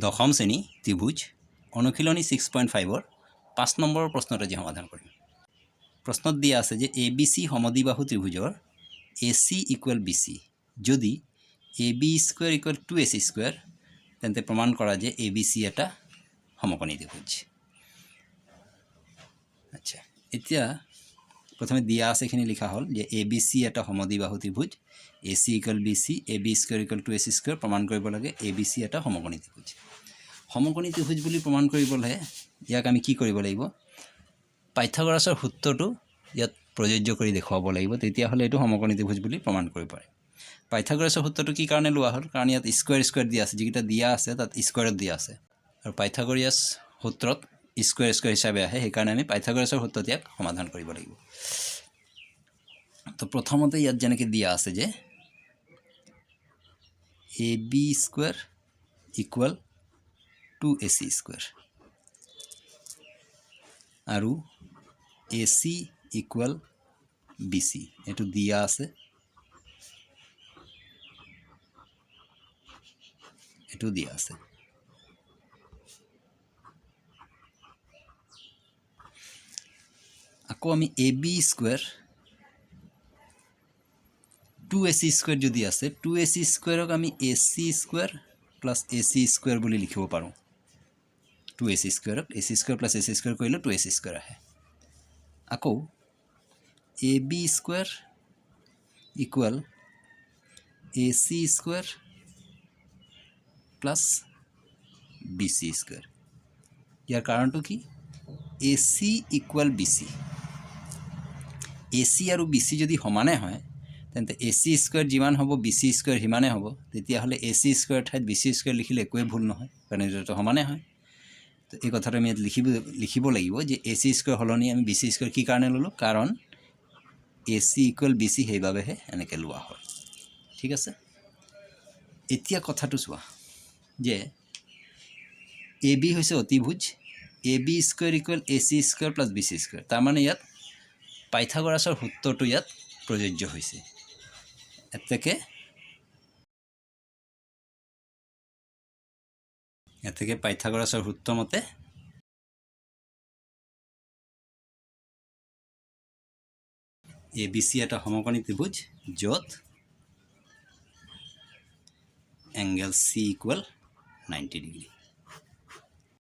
দশম শ্ৰেণী ত্ৰিভুজ অনুশীলনী 6.5 5 নম্বৰৰ প্ৰশ্নটো আজি সমাধান কৰিম। প্ৰশ্নত দিয়া আছে যে ABC সমদ্বিবাহু ত্ৰিভুজৰ AC = BC যদি AB² = 2AC² তেন্তে প্ৰমাণ কৰা যে ABC এটা সমকোণী ত্ৰিভুজ। আচ্ছা, এতিয়া প্ৰথমে দিয়া আছে খিনি লিখা হ'ল যে ABC এটা সমদ্বিবাহু ত্ৰিভুজ, AC = BC, AB² = 2AC² প্ৰমাণ কৰিব লাগে ABC এটা সমকোণী ত্ৰিভুজ। সমকোণী ত্ৰিভুজ বুলি প্ৰমাণ কৰিবলৈ ইয়াক আমি কি কৰিব লাগিব? পাইথাগোৰাছৰ সূত্ৰটো ইয়াত প্ৰযোজ্য কৰি দেখুৱাব লাগিব, তেতিয়াহ'লে এইটো সমকোণী ত্ৰিভুজ বুলি প্ৰমাণ কৰিব পাৰে। পাইথাগোৰাছৰ সূত্ৰটো কি কাৰণে লোৱা হ'ল? কাৰণ ইয়াত স্কুৱাৰ দিয়া আছে, যিকেইটা দিয়া আছে তাত স্কুৱাৰত দিয়া আছে আৰু পাইথাগোৰাছ সূত্ৰত স্কুৱাৰ হিচাপে আহে, সেইকাৰণে আমি পাইথাগোৰাছৰ সূত্ৰত ইয়াক সমাধান কৰিব লাগিব। তো প্ৰথমতে ইয়াত যেনেকৈ দিয়া আছে যে AB² = 2AC² আৰু AC = BC এইটো দিয়া আছে, এইটো দিয়া আছে। আকৌ আমি AB² 2AC² যদি আছে, 2AC² আমি AC² + AC² বুলি লিখিব পাৰোঁ। 2AC² AC² + AC² কৰিলে 2AC² আহে। আকৌ AB² = AC² + BC²। ইয়াৰ কাৰণটো কি? AC = BC। AC আৰু BC যদি সমানে হয় তেন্তে AC² যিমান হ'ব BC² সিমানে হ'ব, তেতিয়াহ'লে AC² ঠাইত BC² লিখিলে একোৱে ভুল নহয়, কাৰণ এইটো সমানে হয়। তো এই কথাটো আমি ইয়াত লিখিব লাগিব যে AC² সলনি আমি BC² কি কাৰণে ল'লোঁ? কাৰণ AC = BC সেইবাবেহে এনেকৈ লোৱা হয়। ঠিক আছে, এতিয়া কথাটো চোৱা যে AB হৈছে অতিভুজ, AB² = AC² + BC²। তাৰমানে ইয়াত পাইথাগোৰাছৰ সূত্ৰটো ইয়াত প্ৰযোজ্য হৈছে। এতেকে পাইথাগোৰাছৰ সূত্ৰ মতে ABC এটা সমকোণী ত্ৰিভুজ য'ত এংগেল C = 90 ডিগ্ৰী।